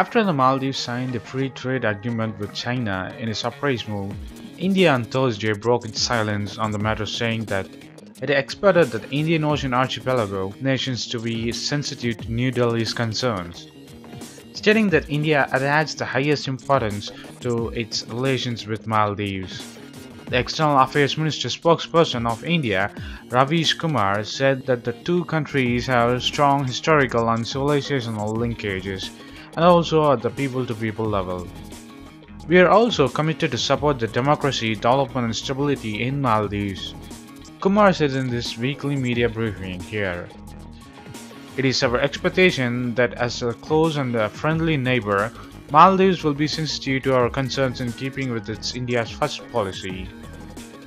After the Maldives signed a free trade agreement with China in a surprise move, India on Thursday broke its silence on the matter, saying that it expected the Indian Ocean archipelago nations to be sensitive to New Delhi's concerns, stating that India attaches the highest importance to its relations with Maldives. The External Affairs Minister spokesperson of India, Raveesh Kumar, said that the two countries have strong historical and civilisational linkages, and also at the people-to-people level. We are also committed to support the democracy, development and stability in Maldives, Kumar said in this weekly media briefing here. It is our expectation that as a close and a friendly neighbor, Maldives will be sensitive to our concerns in keeping with its India's first policy.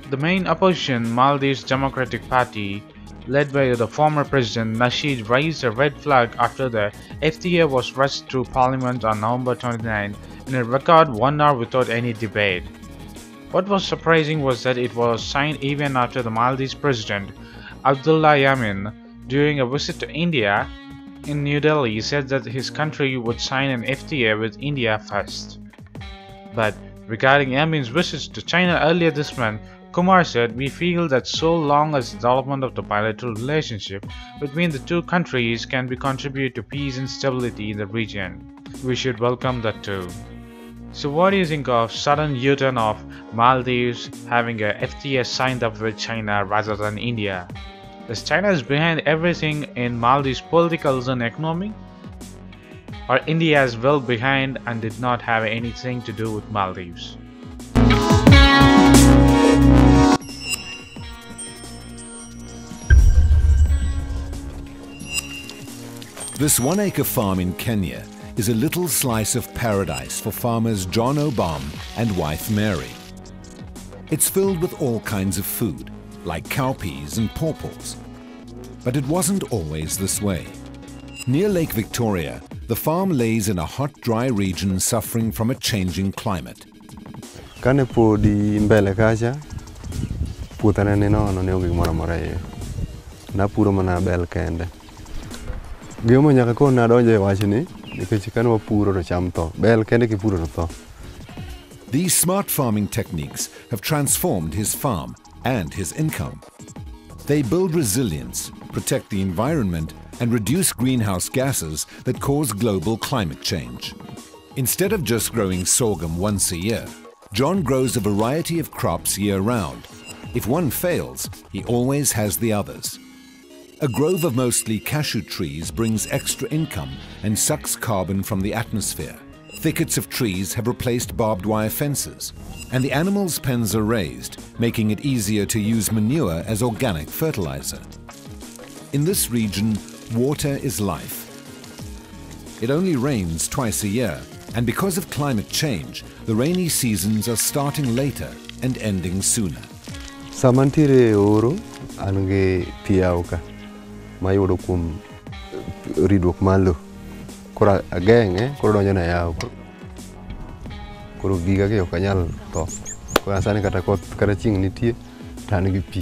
The main opposition, Maldives Democratic Party, led by the former President Nasheed, raised a red flag after the FTA was rushed through Parliament on November 29 in a record 1 hour without any debate. What was surprising was that it was signed even after the Maldives President Abdullah Yamin, during a visit to India in New Delhi, said that his country would sign an FTA with India first. But regarding Yamin's visits to China earlier this month, Kumar said, "We feel that so long as the development of the bilateral relationship between the two countries can be contribute to peace and stability in the region, we should welcome that too." So what do you think of sudden U-turn of Maldives having a FTA signed up with China rather than India? Is China behind everything in Maldives' political and economy? Or India is well behind and did not have anything to do with Maldives? This 1-acre farm in Kenya is a little slice of paradise for farmers John Obam and wife Mary. It's filled with all kinds of food, like cowpeas and pawpaws. But it wasn't always this way. Near Lake Victoria, the farm lays in a hot, dry region suffering from a changing climate. Kane po di mbele kacha, putana neno ano ne ogi mora mora ye. Na puro mana bel kende. Gimo nyaka ko na donje wachini, nikech kan wapuro to cham to. Bel kende ki puro to tho. These smart farming techniques have transformed his farm and his income. They build resilience, protect the environment, and reduce greenhouse gases that cause global climate change. Instead of just growing sorghum once a year, John grows a variety of crops year-round. If one fails, he always has the others. A grove of mostly cashew trees brings extra income and sucks carbon from the atmosphere. Thickets of trees have replaced barbed wire fences, and the animals' pens are raised, making it easier to use manure as organic fertilizer. In this region, water is life. It only rains twice a year, and because of climate change, the rainy seasons are starting later and ending sooner. Samantire oro ange piauka. Mayudo kum ridwok malo. Kora ageng koro donjo na yaw. Koro giga ke okanyal to. Kora sani kata koth kata chieng' nitie tan gi pi.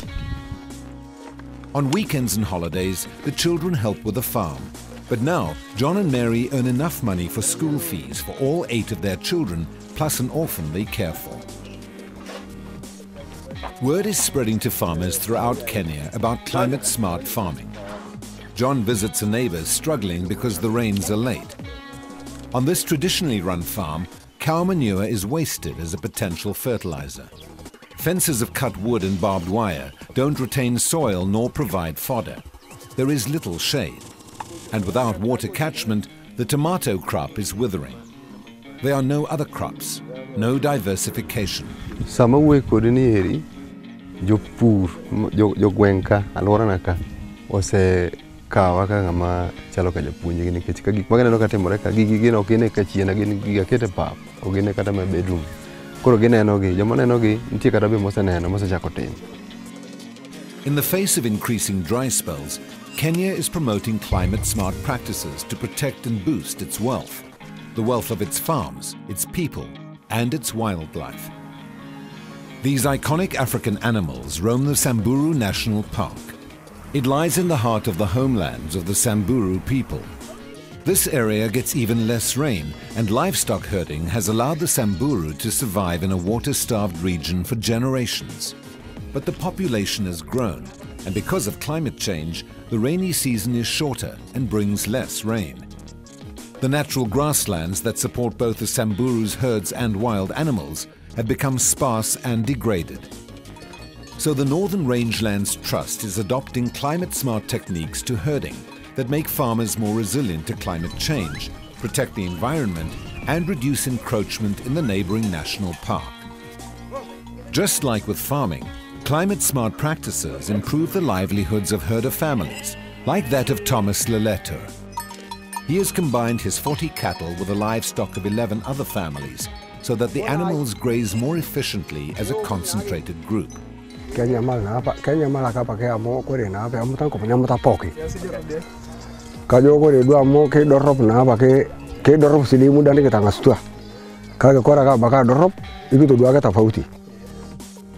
On weekends and holidays, the children help with the farm. But now, John and Mary earn enough money for school fees for all 8 of their children, plus an orphan they care for. Word is spreading to farmers throughout Kenya about climate-smart farming. John visits a neighbor struggling because the rains are late. On this traditionally run farm, cow manure is wasted as a potential fertilizer. Fences of cut wood and barbed wire don't retain soil nor provide fodder. There is little shade. And without water catchment, the tomato crop is withering. There are no other crops, no diversification. Sama we kodini eri, jo pur, jo gwenka, alora naka, ose kawa ka ngama chalo ka japuonje gini nikech ka gik maganeno ka timore ka gigi gin ok gine ka chien gin giga kete pap ok gine kata ma bedroom koro gineno gi joma neno gi nitie kata be moseneno mosechako tim. In the face of increasing dry spells, Kenya is promoting climate-smart practices to protect and boost its wealth, the wealth of its farms, its people, and its wildlife. These iconic African animals roam the Samburu National Park. It lies in the heart of the homelands of the Samburu people. This area gets even less rain, and livestock herding has allowed the Samburu to survive in a water-starved region for generations. But the population has grown, and because of climate change, the rainy season is shorter and brings less rain. The natural grasslands that support both the Samburu's herds and wild animals have become sparse and degraded. So the Northern Rangelands Trust is adopting climate-smart techniques to herding that make farmers more resilient to climate change, protect the environment, and reduce encroachment in the neighboring national park. Just like with farming, climate-smart practices improve the livelihoods of herder families, like that of Thomas Leletter. He has combined his 40 cattle with a livestock of 11 other families so that the animals graze more efficiently as a concentrated group.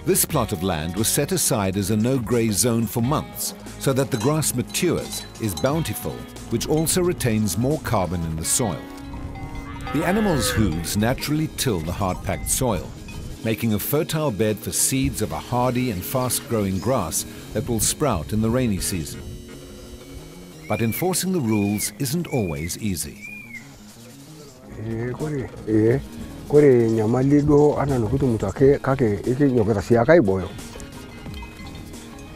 This plot of land was set aside as a no-graze zone for months so that the grass matures, is bountiful, which also retains more carbon in the soil. The animals' hooves naturally till the hard-packed soil, making a fertile bed for seeds of a hardy and fast-growing grass that will sprout in the rainy season. But enforcing the rules isn't always easy.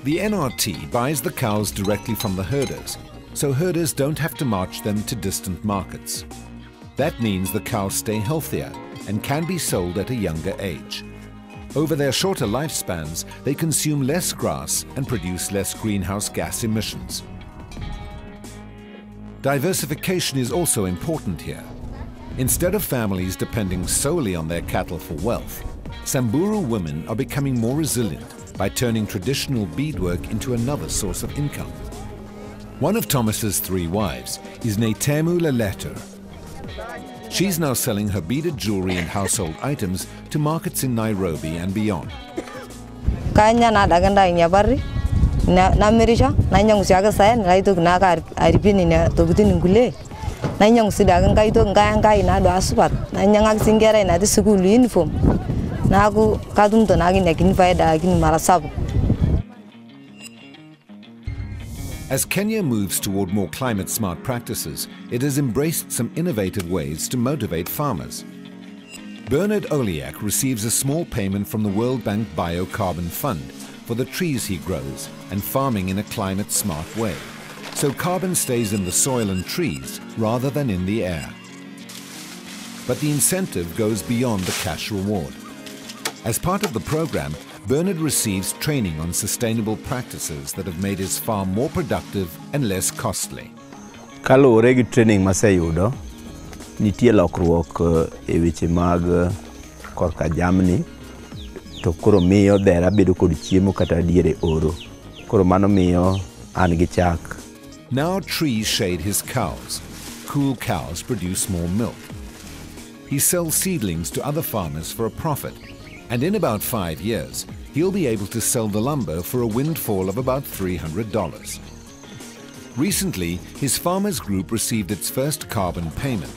The NRT buys the cows directly from the herders, so herders don't have to march them to distant markets. That means the cows stay healthier and can be sold at a younger age. Over their shorter lifespans, they consume less grass and produce less greenhouse gas emissions. Diversification is also important here. Instead of families depending solely on their cattle for wealth, Samburu women are becoming more resilient by turning traditional beadwork into another source of income. One of Thomas's 3 wives is Netemu Leletter. She's now selling her beaded jewelry and household items to markets in Nairobi and beyond. As Kenya moves toward more climate-smart practices, it has embraced some innovative ways to motivate farmers. Bernard Oliak receives a small payment from the World Bank Biocarbon Fund for the trees he grows and farming in a climate-smart way, so carbon stays in the soil and trees rather than in the air. But the incentive goes beyond the cash reward. As part of the program, Bernard receives training on sustainable practices that have made his farm more productive and less costly. Kaluwore gi training maseyudo, nitie lokruok e weche mag korka jamni, to koro miyo dhera bedo kod chiemo kata diere oro. Koro mano miyo an gi chak. Now trees shade his cows. Cool cows produce more milk. He sells seedlings to other farmers for a profit, and in about 5 years, he'll be able to sell the lumber for a windfall of about $300. Recently, his farmers group received its first carbon payment.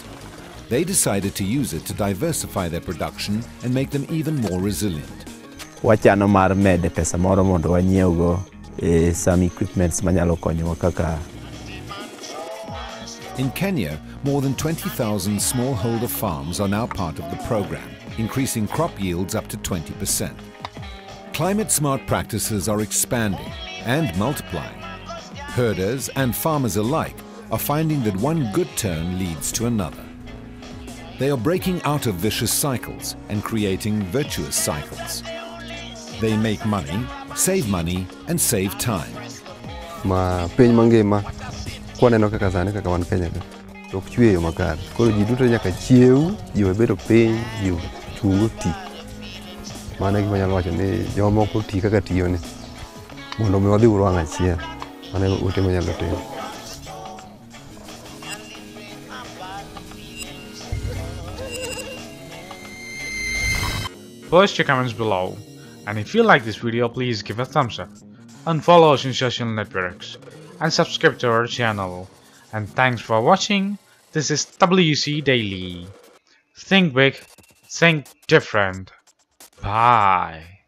They decided to use it to diversify their production and make them even more resilient. Wachano mar mede pesa moro mondo wanyiewgo some equipments manyalo konyowa kaka. In Kenya, more than 20,000 smallholder farms are now part of the program, increasing crop yields up to 20%. Climate-smart practices are expanding and multiplying. Herders and farmers alike are finding that one good turn leads to another. They are breaking out of vicious cycles and creating virtuous cycles. They make money, and save time. Ma piny mangima kwaneno kaka sani kaka wan Kenya ka ok chweyo makare. Koro ji duto nyaka chiew, ji bedo piny, ji chungo ti. Mano gima nyalo wacho ni jomoko ti kaka tiyoni mondo mi wadhi urwang' achiel. Mano ute manyalo timo. Post your comments below, and if you like this video, please give a thumbs up, and follow us in social networks, and subscribe to our channel. And thanks for watching. This is WC Daily. Think big, think different. Bye.